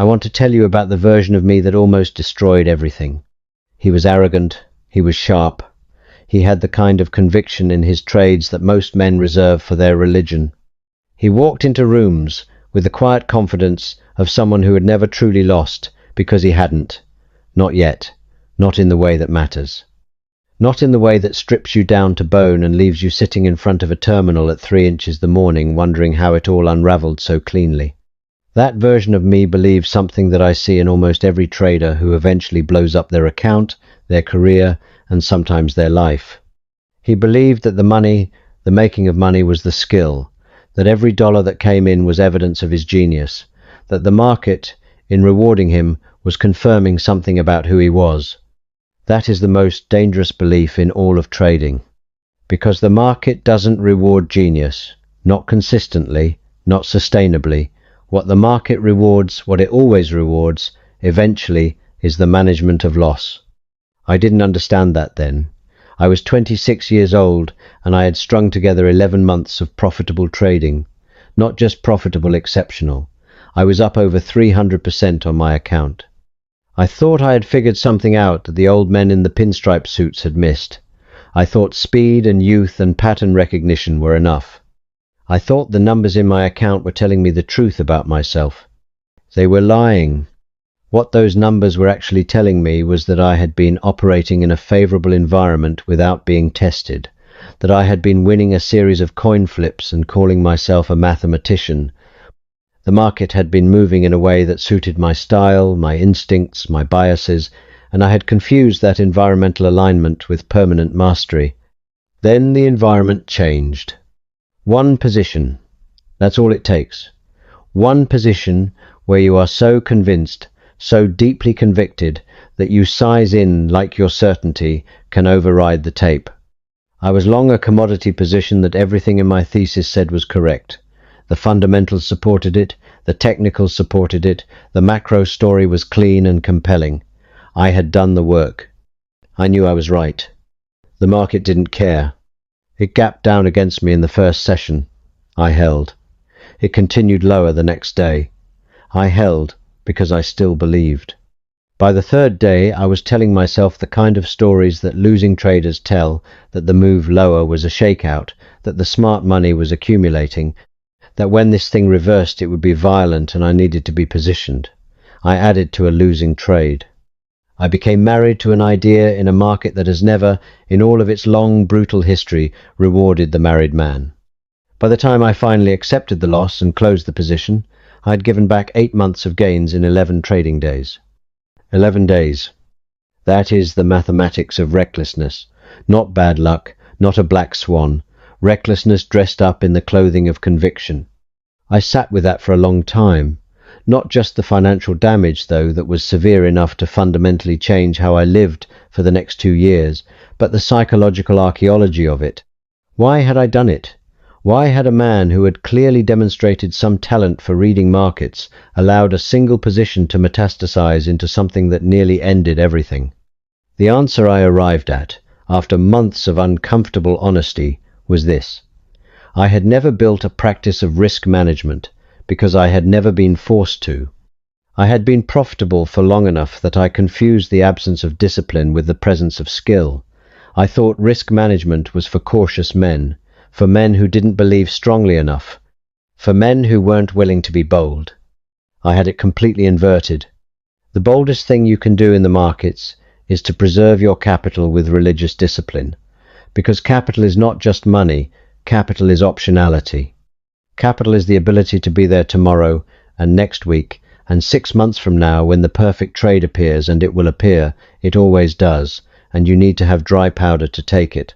I want to tell you about the version of me that almost destroyed everything. He was arrogant, he was sharp, he had the kind of conviction in his trades that most men reserve for their religion. He walked into rooms with the quiet confidence of someone who had never truly lost because he hadn't. Not yet. Not in the way that matters. Not in the way that strips you down to bone and leaves you sitting in front of a terminal at 3 inches the morning wondering how it all unraveled so cleanly. That version of me believes something that I see in almost every trader who eventually blows up their account, their career, and sometimes their life. He believed that the money, the making of money, was the skill, that every dollar that came in was evidence of his genius, that the market, in rewarding him, was confirming something about who he was. That is the most dangerous belief in all of trading. Because the market doesn't reward genius, not consistently, not sustainably. What the market rewards, what it always rewards, eventually, is the management of loss. I didn't understand that then. I was 26 years old and I had strung together 11 months of profitable trading. Not just profitable, exceptional. I was up over 300% on my account. I thought I had figured something out that the old men in the pinstripe suits had missed. I thought speed and youth and pattern recognition were enough. I thought the numbers in my account were telling me the truth about myself. They were lying. What those numbers were actually telling me was that I had been operating in a favorable environment without being tested, that I had been winning a series of coin flips and calling myself a mathematician. The market had been moving in a way that suited my style, my instincts, my biases, and I had confused that environmental alignment with permanent mastery. Then the environment changed. One position. That's all it takes. One position where you are so convinced, so deeply convicted, that you size in like your certainty can override the tape. I was long a commodity position that everything in my thesis said was correct. The fundamentals supported it, the technicals supported it, the macro story was clean and compelling. I had done the work. I knew I was right. The market didn't care. It gapped down against me in the first session. I held. It continued lower the next day. I held because I still believed. By the third day, I was telling myself the kind of stories that losing traders tell, that the move lower was a shakeout, that the smart money was accumulating, that when this thing reversed it would be violent and I needed to be positioned. I added to a losing trade. I became married to an idea in a market that has never, in all of its long, brutal history, rewarded the married man. By the time I finally accepted the loss and closed the position, I had given back 8 months of gains in 11 trading days. 11 days. That is the mathematics of recklessness. Not bad luck, not a black swan. Recklessness dressed up in the clothing of conviction. I sat with that for a long time. Not just the financial damage, though, that was severe enough to fundamentally change how I lived for the next 2 years, but the psychological archaeology of it. Why had I done it? Why had a man who had clearly demonstrated some talent for reading markets allowed a single position to metastasize into something that nearly ended everything? The answer I arrived at, after months of uncomfortable honesty, was this. I had never built a practice of risk management because I had never been forced to. I had been profitable for long enough that I confused the absence of discipline with the presence of skill. I thought risk management was for cautious men, for men who didn't believe strongly enough, for men who weren't willing to be bold. I had it completely inverted. The boldest thing you can do in the markets is to preserve your capital with religious discipline, because capital is not just money, capital is optionality. Capital is the ability to be there tomorrow and next week and 6 months from now when the perfect trade appears, and it will appear, it always does, and you need to have dry powder to take it.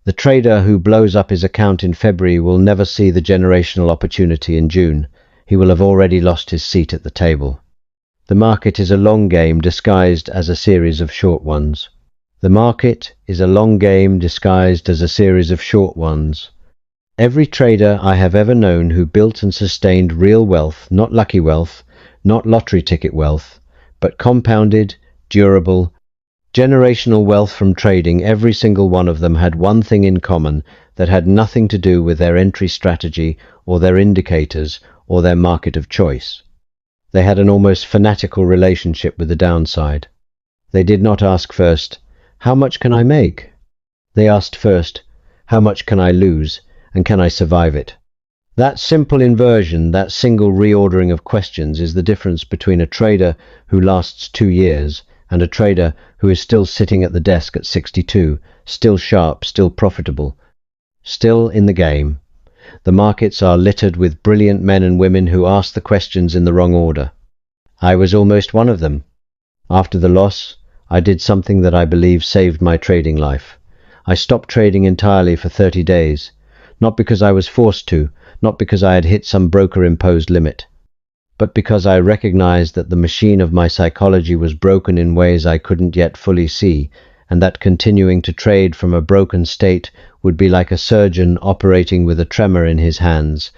The trader who blows up his account in February will never see the generational opportunity in June. He will have already lost his seat at the table. The market is a long game disguised as a series of short ones. The market is a long game disguised as a series of short ones. Every trader I have ever known who built and sustained real wealth, not lucky wealth, not lottery ticket wealth, but compounded, durable, generational wealth from trading, every single one of them had one thing in common that had nothing to do with their entry strategy or their indicators or their market of choice. They had an almost fanatical relationship with the downside. They did not ask first, "How much can I make?" They asked first, "How much can I lose, and can I survive it?" That simple inversion, that single reordering of questions is the difference between a trader who lasts 2 years and a trader who is still sitting at the desk at 62, still sharp, still profitable, still in the game. The markets are littered with brilliant men and women who ask the questions in the wrong order. I was almost one of them. After the loss, I did something that I believe saved my trading life. I stopped trading entirely for 30 days, not because I was forced to, not because I had hit some broker-imposed limit, but because I recognized that the machine of my psychology was broken in ways I couldn't yet fully see, and that continuing to trade from a broken state would be like a surgeon operating with a tremor in his hands.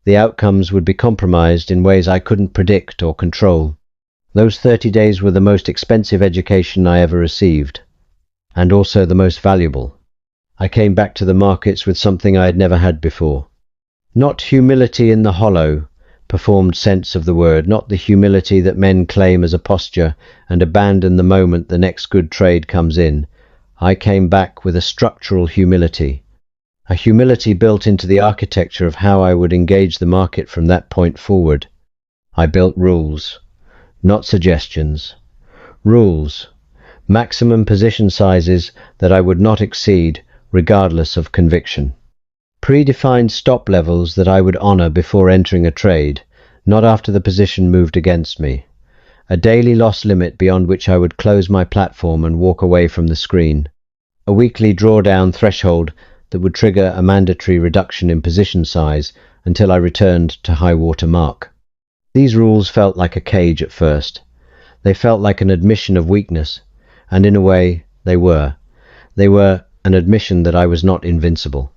The outcomes would be compromised in ways I couldn't predict or control. Those 30 days were the most expensive education I ever received, and also the most valuable. I came back to the markets with something I had never had before. Not humility in the hollow, performed sense of the word, not the humility that men claim as a posture and abandon the moment the next good trade comes in. I came back with a structural humility, a humility built into the architecture of how I would engage the market from that point forward. I built rules, not suggestions. Rules, maximum position sizes that I would not exceed regardless of conviction. Predefined stop levels that I would honor before entering a trade, not after the position moved against me. A daily loss limit beyond which I would close my platform and walk away from the screen. A weekly drawdown threshold that would trigger a mandatory reduction in position size until I returned to high water mark. These rules felt like a cage at first. They felt like an admission of weakness, and in a way, they were. They were an admission that I was not invincible.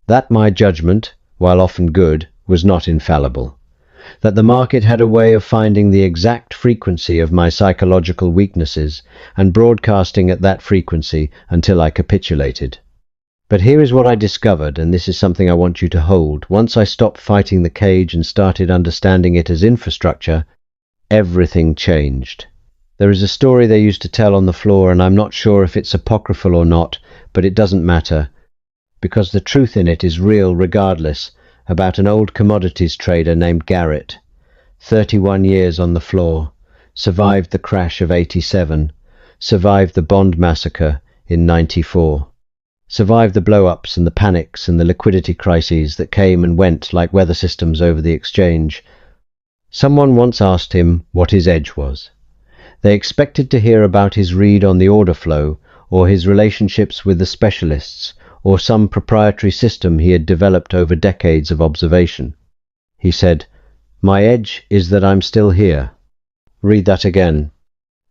That my judgment, while often good, was not infallible. That the market had a way of finding the exact frequency of my psychological weaknesses and broadcasting at that frequency until I capitulated. But here is what I discovered, and this is something I want you to hold. Once I stopped fighting the cage and started understanding it as infrastructure, everything changed. There is a story they used to tell on the floor, and I'm not sure if it's apocryphal or not, but it doesn't matter, because the truth in it is real regardless, about an old commodities trader named Garrett. 31 years on the floor, survived the crash of 87, survived the bond massacre in 94, survived the blow-ups and the panics and the liquidity crises that came and went like weather systems over the exchange. Someone once asked him what his edge was. They expected to hear about his read on the order flow, or his relationships with the specialists, or some proprietary system he had developed over decades of observation. He said, "My edge is that I'm still here." Read that again.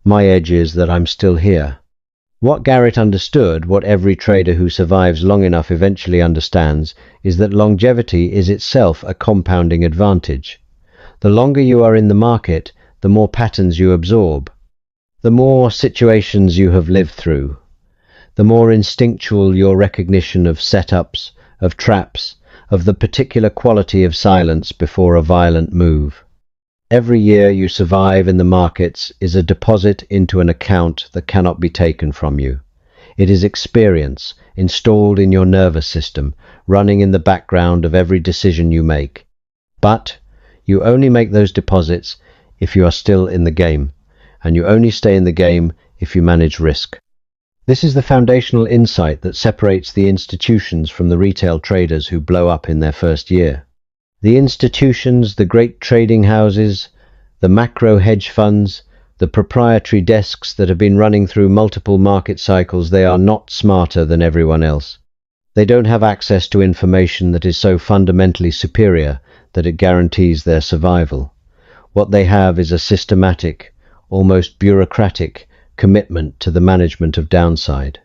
My edge is that I'm still here. What Garrett understood, what every trader who survives long enough eventually understands, is that longevity is itself a compounding advantage. The longer you are in the market, the more patterns you absorb, the more situations you have lived through, the more instinctual your recognition of setups, of traps, of the particular quality of silence before a violent move. Every year you survive in the markets is a deposit into an account that cannot be taken from you. It is experience, installed in your nervous system, running in the background of every decision you make. But you only make those deposits if you are still in the game, and you only stay in the game if you manage risk. This is the foundational insight that separates the institutions from the retail traders who blow up in their first year. The institutions, the great trading houses, the macro hedge funds, the proprietary desks that have been running through multiple market cycles, they are not smarter than everyone else. They don't have access to information that is so fundamentally superior that it guarantees their survival. What they have is a systematic, almost bureaucratic, commitment to the management of downside.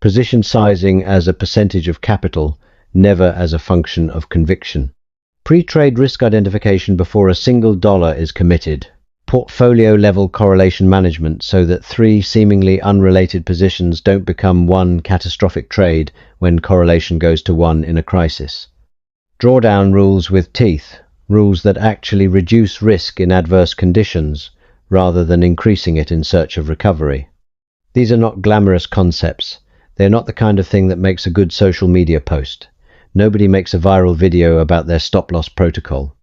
Position sizing as a percentage of capital, never as a function of conviction. Pre-trade risk identification before a single dollar is committed. Portfolio-level correlation management so that 3 seemingly unrelated positions don't become one catastrophic trade when correlation goes to 1 in a crisis. Drawdown rules with teeth, rules that actually reduce risk in adverse conditions rather than increasing it in search of recovery. These are not glamorous concepts. They're not the kind of thing that makes a good social media post. Nobody makes a viral video about their stop-loss protocol.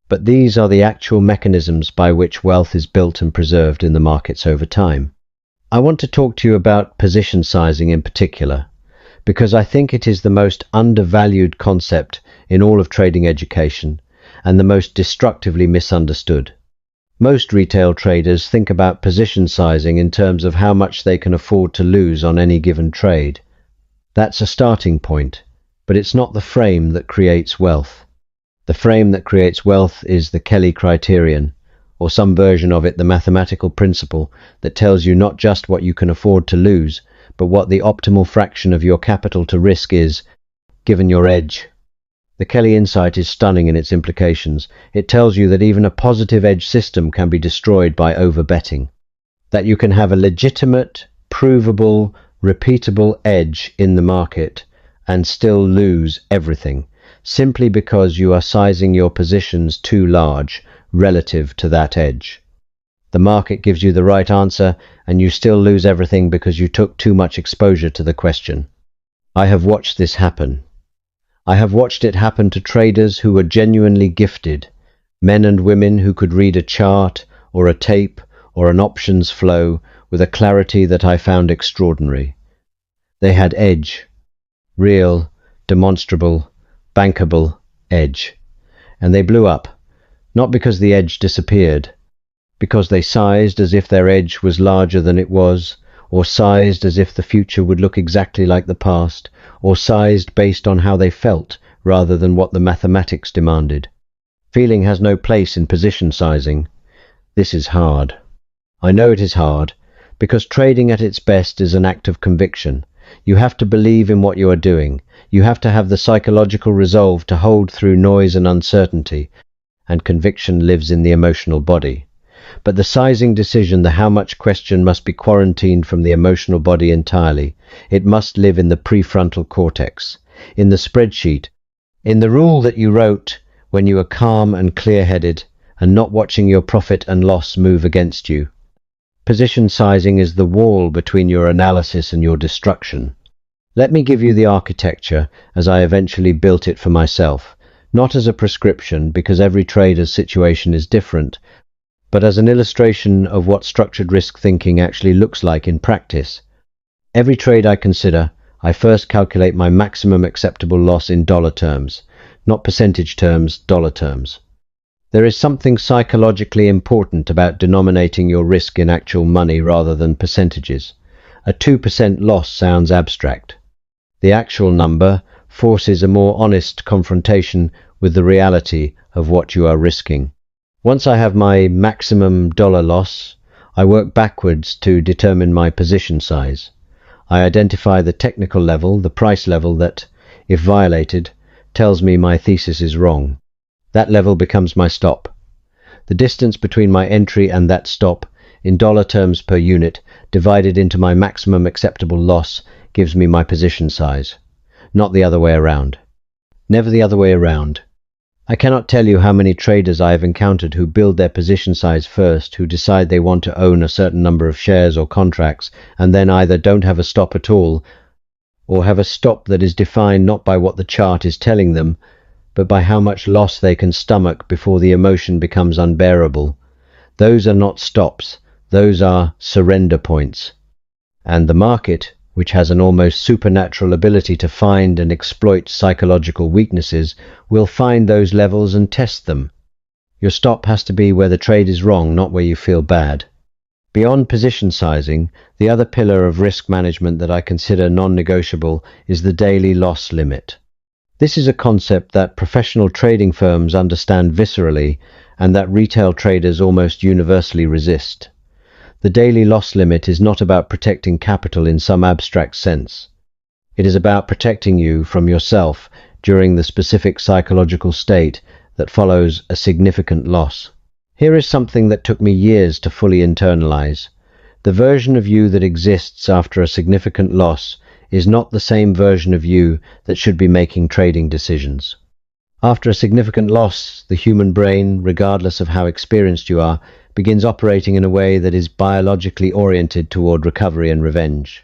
But these are the actual mechanisms by which wealth is built and preserved in the markets over time. I want to talk to you about position sizing in particular, because I think it is the most undervalued concept in all of trading education and the most destructively misunderstood. Most retail traders think about position sizing in terms of how much they can afford to lose on any given trade. That's a starting point, but it's not the frame that creates wealth. The frame that creates wealth is the Kelly Criterion, or some version of it, the mathematical principle that tells you not just what you can afford to lose, but what the optimal fraction of your capital to risk is, given your edge. The Kelly insight is stunning in its implications. It tells you that even a positive edge system can be destroyed by overbetting. That you can have a legitimate, provable, repeatable edge in the market and still lose everything, simply because you are sizing your positions too large relative to that edge. The market gives you the right answer and you still lose everything because you took too much exposure to the question. I have watched this happen. I have watched it happen to traders who were genuinely gifted, men and women who could read a chart or a tape or an options flow with a clarity that I found extraordinary. They had edge, real, demonstrable, bankable edge, and they blew up, not because the edge disappeared, because they sized as if their edge was larger than it was, or sized as if the future would look exactly like the past, or sized based on how they felt rather than what the mathematics demanded. Feeling has no place in position sizing. This is hard. I know it is hard, because trading at its best is an act of conviction. You have to believe in what you are doing. You have to have the psychological resolve to hold through noise and uncertainty, and conviction lives in the emotional body. But the sizing decision, the how much question, must be quarantined from the emotional body entirely. It must live in the prefrontal cortex, in the spreadsheet, in the rule that you wrote when you were calm and clear-headed and not watching your profit and loss move against you. Position sizing is the wall between your analysis and your destruction. Let me give you the architecture as I eventually built it for myself, not as a prescription because every trader's situation is different, but as an illustration of what structured risk thinking actually looks like in practice. Every trade I consider, I first calculate my maximum acceptable loss in dollar terms, not percentage terms, dollar terms. There is something psychologically important about denominating your risk in actual money rather than percentages. A 2% loss sounds abstract. The actual number forces a more honest confrontation with the reality of what you are risking. Once I have my maximum dollar loss, I work backwards to determine my position size. I identify the technical level, the price level that, if violated, tells me my thesis is wrong. That level becomes my stop. The distance between my entry and that stop, in dollar terms per unit, divided into my maximum acceptable loss, gives me my position size. Not the other way around. Never the other way around. I cannot tell you how many traders I have encountered who build their position size first, who decide they want to own a certain number of shares or contracts, and then either don't have a stop at all, or have a stop that is defined not by what the chart is telling them, but by how much loss they can stomach before the emotion becomes unbearable. Those are not stops, those are surrender points. And the market, which has an almost supernatural ability to find and exploit psychological weaknesses, will find those levels and test them. Your stop has to be where the trade is wrong, not where you feel bad. Beyond position sizing, the other pillar of risk management that I consider non-negotiable is the daily loss limit. This is a concept that professional trading firms understand viscerally and that retail traders almost universally resist. The daily loss limit is not about protecting capital in some abstract sense. It is about protecting you from yourself during the specific psychological state that follows a significant loss. Here is something that took me years to fully internalize. The version of you that exists after a significant loss is not the same version of you that should be making trading decisions. After a significant loss, the human brain, regardless of how experienced you are, begins operating in a way that is biologically oriented toward recovery and revenge.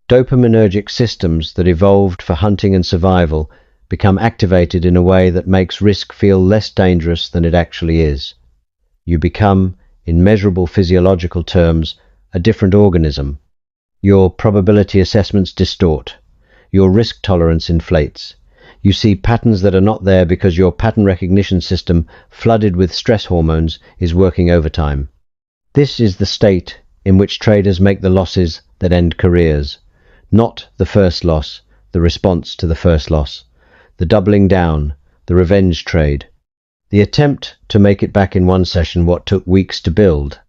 Dopaminergic systems that evolved for hunting and survival become activated in a way that makes risk feel less dangerous than it actually is. You become, in measurable physiological terms, a different organism. Your probability assessments distort. Your risk tolerance inflates. You see patterns that are not there because your pattern recognition system, flooded with stress hormones, is working overtime. This is the state in which traders make the losses that end careers. Not the first loss, the response to the first loss. The doubling down, the revenge trade. The attempt to make it back in one session what took weeks to build.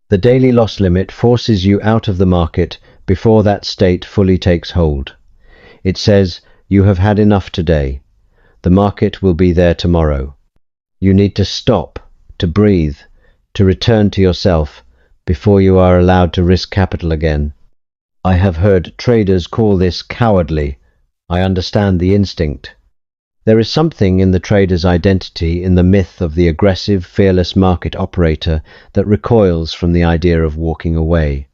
The daily loss limit forces you out of the market before that state fully takes hold. It says, you have had enough today. The market will be there tomorrow. You need to stop, to breathe, to return to yourself before you are allowed to risk capital again. I have heard traders call this cowardly. I understand the instinct. There is something in the trader's identity, in the myth of the aggressive, fearless market operator that recoils from the idea of walking away.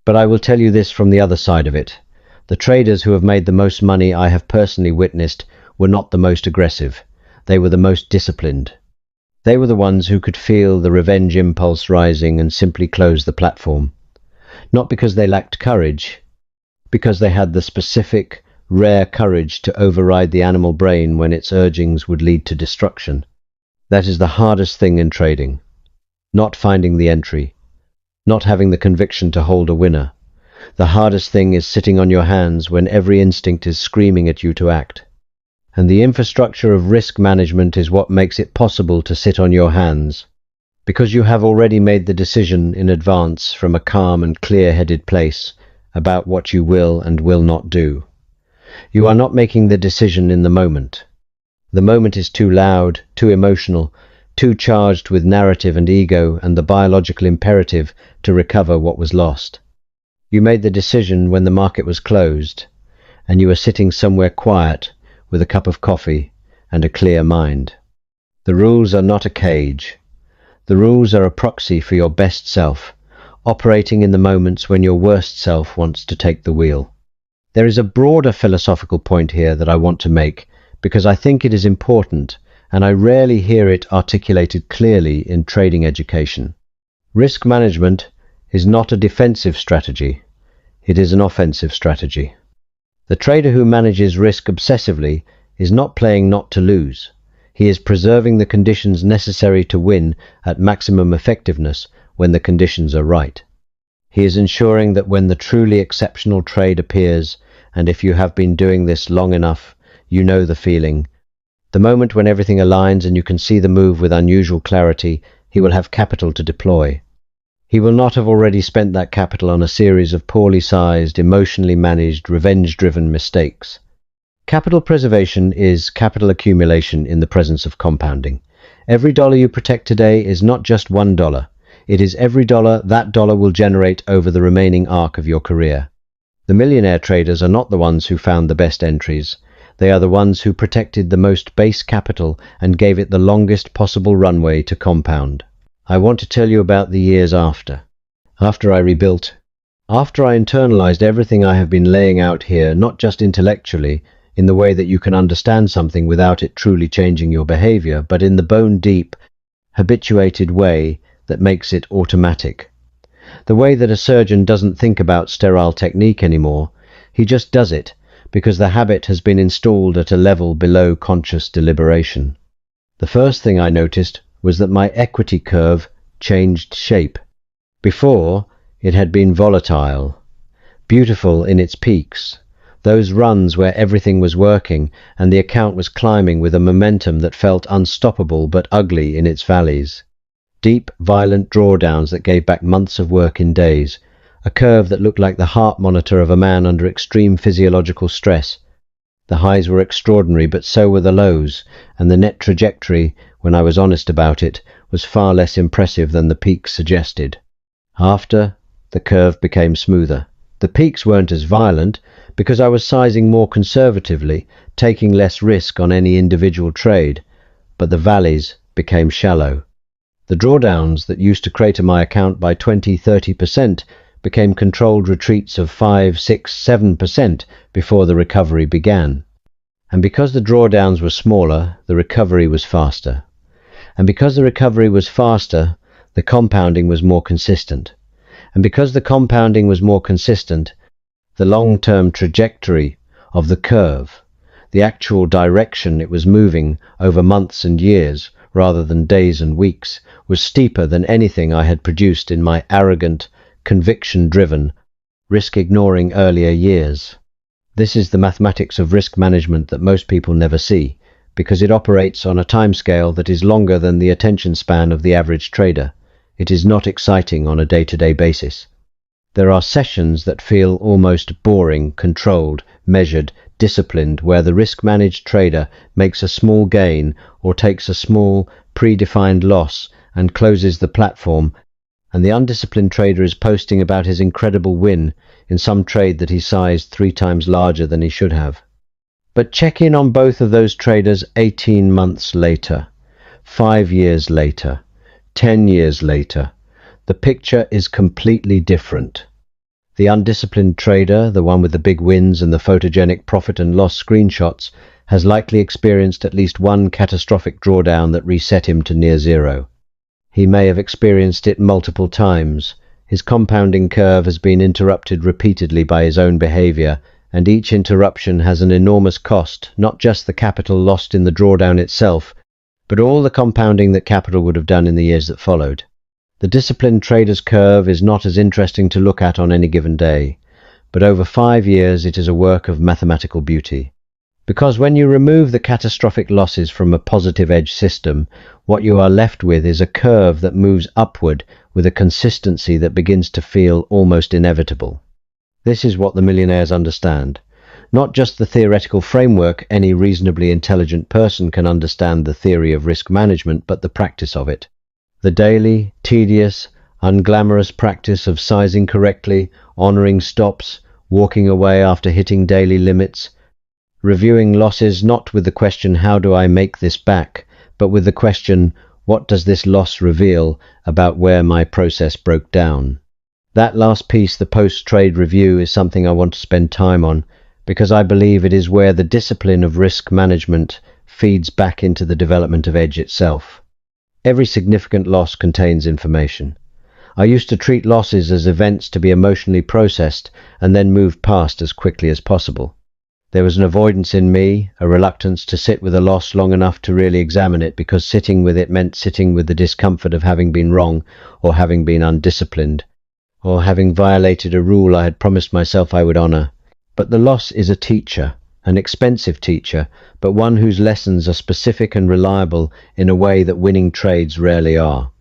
But I will tell you this from the other side of it. The traders who have made the most money I have personally witnessed were not the most aggressive. They were the most disciplined. They were the ones who could feel the revenge impulse rising and simply close the platform. Not because they lacked courage, because they had the specific, rare courage to override the animal brain when its urgings would lead to destruction. That is the hardest thing in trading. Not finding the entry. Not having the conviction to hold a winner. The hardest thing is sitting on your hands when every instinct is screaming at you to act. And the infrastructure of risk management is what makes it possible to sit on your hands, because you have already made the decision in advance from a calm and clear-headed place about what you will and will not do. You are not making the decision in the moment. The moment is too loud, too emotional, too charged with narrative and ego and the biological imperative to recover what was lost. You made the decision when the market was closed, and you were sitting somewhere quiet with a cup of coffee and a clear mind. The rules are not a cage. The rules are a proxy for your best self, operating in the moments when your worst self wants to take the wheel. There is a broader philosophical point here that I want to make because I think it is important, and I rarely hear it articulated clearly in trading education. Risk management is not a defensive strategy. It is an offensive strategy. The trader who manages risk obsessively is not playing not to lose. He is preserving the conditions necessary to win at maximum effectiveness when the conditions are right. He is ensuring that when the truly exceptional trade appears, and if you have been doing this long enough, you know the feeling. The moment when everything aligns and you can see the move with unusual clarity, he will have capital to deploy. He will not have already spent that capital on a series of poorly sized, emotionally managed, revenge-driven mistakes. Capital preservation is capital accumulation in the presence of compounding. Every dollar you protect today is not just $1. It is every dollar that dollar will generate over the remaining arc of your career. The millionaire traders are not the ones who found the best entries. They are the ones who protected the most base capital and gave it the longest possible runway to compound. I want to tell you about the years after. After I rebuilt. After I internalized everything I have been laying out here, not just intellectually, in the way that you can understand something without it truly changing your behavior, but in the bone-deep, habituated way that makes it automatic. The way that a surgeon doesn't think about sterile technique anymore, he just does it, because the habit has been installed at a level below conscious deliberation. The first thing I noticed was that my equity curve changed shape. Before, it had been volatile, beautiful in its peaks, those runs where everything was working and the account was climbing with a momentum that felt unstoppable but ugly in its valleys. Deep, violent drawdowns that gave back months of work in days, a curve that looked like the heart monitor of a man under extreme physiological stress. The highs were extraordinary, but so were the lows, and the net trajectory, when I was honest about it, was far less impressive than the peaks suggested. After, the curve became smoother. The peaks weren't as violent, because I was sizing more conservatively, taking less risk on any individual trade, but the valleys became shallow. The drawdowns that used to crater my account by 20–30% became controlled retreats of 5–6–7% before the recovery began. And because the drawdowns were smaller, the recovery was faster. And because the recovery was faster, the compounding was more consistent. And because the compounding was more consistent, the long-term trajectory of the curve, the actual direction it was moving over months and years rather than days and weeks, was steeper than anything I had produced in my arrogant, conviction-driven, risk-ignoring earlier years. This is the mathematics of risk management that most people never see, because it operates on a timescale that is longer than the attention span of the average trader. It is not exciting on a day-to-day basis. There are sessions that feel almost boring, controlled, measured, disciplined, where the risk-managed trader makes a small gain or takes a small, predefined loss and closes the platform, and the undisciplined trader is posting about his incredible win in some trade that he sized 3 times larger than he should have. But check in on both of those traders 18 months later, 5 years later, 10 years later. The picture is completely different. The undisciplined trader, the one with the big wins and the photogenic profit and loss screenshots, has likely experienced at least one catastrophic drawdown that reset him to near zero. He may have experienced it multiple times. His compounding curve has been interrupted repeatedly by his own behavior, and each interruption has an enormous cost, not just the capital lost in the drawdown itself, but all the compounding that capital would have done in the years that followed. The disciplined trader's curve is not as interesting to look at on any given day, but over 5 years it is a work of mathematical beauty. Because when you remove the catastrophic losses from a positive edge system, what you are left with is a curve that moves upward with a consistency that begins to feel almost inevitable. This is what the millionaires understand. Not just the theoretical framework, any reasonably intelligent person can understand the theory of risk management, but the practice of it. The daily, tedious, unglamorous practice of sizing correctly, honoring stops, walking away after hitting daily limits, reviewing losses not with the question, how do I make this back, but with the question, what does this loss reveal about where my process broke down? That last piece, the post-trade review, is something I want to spend time on, because I believe it is where the discipline of risk management feeds back into the development of edge itself. Every significant loss contains information. I used to treat losses as events to be emotionally processed and then moved past as quickly as possible. There was an avoidance in me, a reluctance to sit with a loss long enough to really examine it, because sitting with it meant sitting with the discomfort of having been wrong, or having been undisciplined, or having violated a rule I had promised myself I would honor. But the loss is a teacher, an expensive teacher, but one whose lessons are specific and reliable in a way that winning trades rarely are.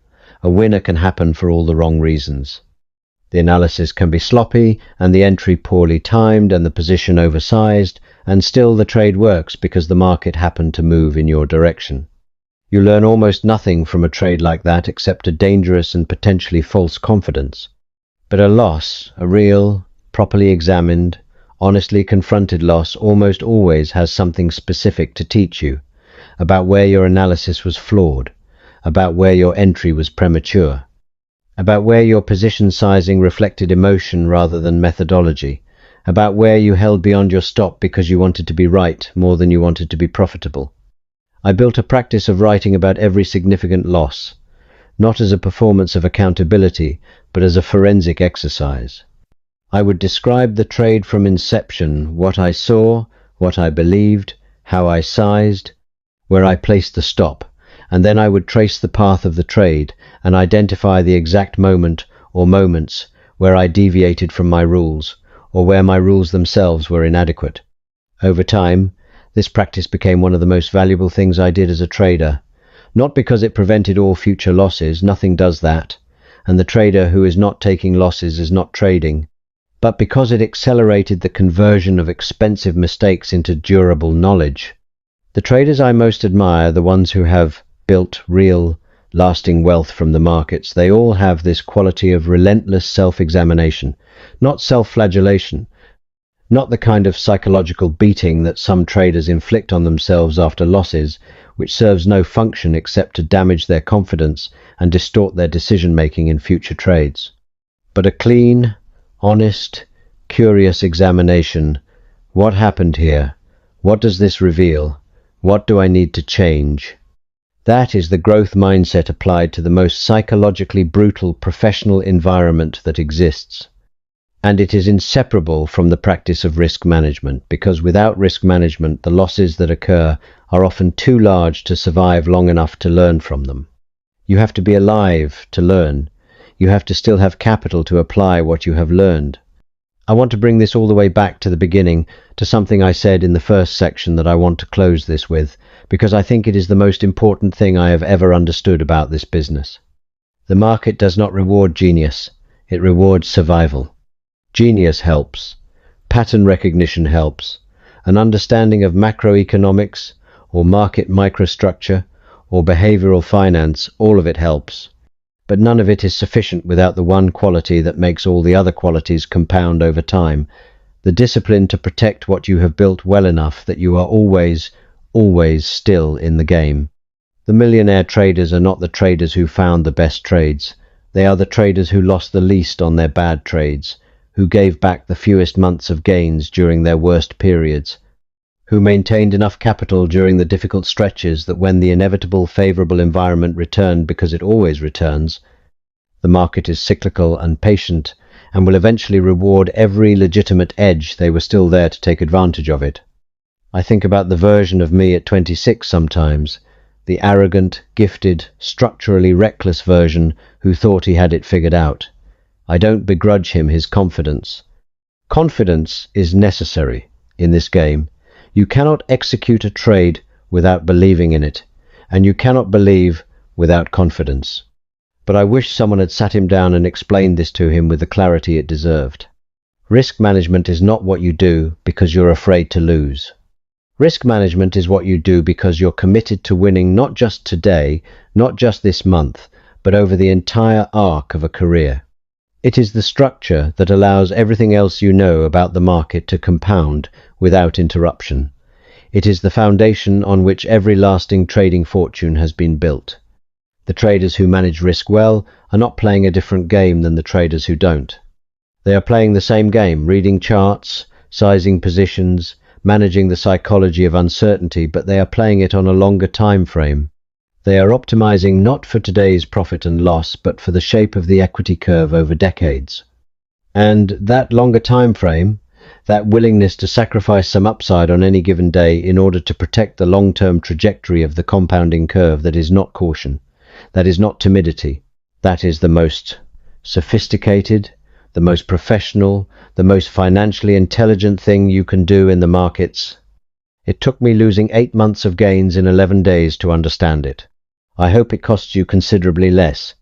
A winner can happen for all the wrong reasons. The analysis can be sloppy, and the entry poorly timed, and the position oversized, and still the trade works because the market happened to move in your direction. You learn almost nothing from a trade like that except a dangerous and potentially false confidence. But a loss, a real, properly examined, honestly confronted loss, almost always has something specific to teach you, about where your analysis was flawed, about where your entry was premature, about where your position sizing reflected emotion rather than methodology, about where you held beyond your stop because you wanted to be right more than you wanted to be profitable. I built a practice of writing about every significant loss, not as a performance of accountability, but as a forensic exercise. I would describe the trade from inception, what I saw, what I believed, how I sized, where I placed the stop, and then I would trace the path of the trade and identify the exact moment or moments where I deviated from my rules, or where my rules themselves were inadequate. Over time, this practice became one of the most valuable things I did as a trader, not because it prevented all future losses, nothing does that, and the trader who is not taking losses is not trading, but because it accelerated the conversion of expensive mistakes into durable knowledge. The traders I most admire, the ones who have built real, lasting wealth from the markets, they all have this quality of relentless self-examination, not self-flagellation, Not the kind of psychological beating that some traders inflict on themselves after losses, which serves no function except to damage their confidence and distort their decision-making in future trades. But a clean, honest, curious examination. What happened here? What does this reveal? What do I need to change? That is the growth mindset applied to the most psychologically brutal professional environment that exists. And it is inseparable from the practice of risk management, because without risk management, the losses that occur are often too large to survive long enough to learn from them. You have to be alive to learn. You have to still have capital to apply what you have learned. I want to bring this all the way back to the beginning, to something I said in the first section that I want to close this with, because I think it is the most important thing I have ever understood about this business. The market does not reward genius, it rewards survival. Genius helps. Pattern recognition helps. An understanding of macroeconomics, or market microstructure, or behavioral finance, all of it helps. But none of it is sufficient without the one quality that makes all the other qualities compound over time, the discipline to protect what you have built well enough that you are always still in the game. The millionaire traders are not the traders who found the best trades. They are the traders who lost the least on their bad trades, who gave back the fewest months of gains during their worst periods, who maintained enough capital during the difficult stretches that when the inevitable favorable environment returned, because it always returns, the market is cyclical and patient and will eventually reward every legitimate edge they were still there to take advantage of it. I think about the version of me at 26 sometimes, the arrogant, gifted, structurally reckless version who thought he had it figured out. I don't begrudge him his confidence. Confidence is necessary in this game. You cannot execute a trade without believing in it, and you cannot believe without confidence. But I wish someone had sat him down and explained this to him with the clarity it deserved. Risk management is not what you do because you're afraid to lose. Risk management is what you do because you're committed to winning not just today, not just this month, but over the entire arc of a career. It is the structure that allows everything else you know about the market to compound without interruption. It is the foundation on which every lasting trading fortune has been built. The traders who manage risk well are not playing a different game than the traders who don't. They are playing the same game, reading charts, sizing positions, managing the psychology of uncertainty, but they are playing it on a longer time frame. They are optimizing not for today's profit and loss, but for the shape of the equity curve over decades. And that longer time frame, that willingness to sacrifice some upside on any given day in order to protect the long-term trajectory of the compounding curve, that is not caution, that is not timidity, that is the most sophisticated, the most professional, the most financially intelligent thing you can do in the markets. It took me losing 8 months of gains in 11 days to understand it. I hope it costs you considerably less.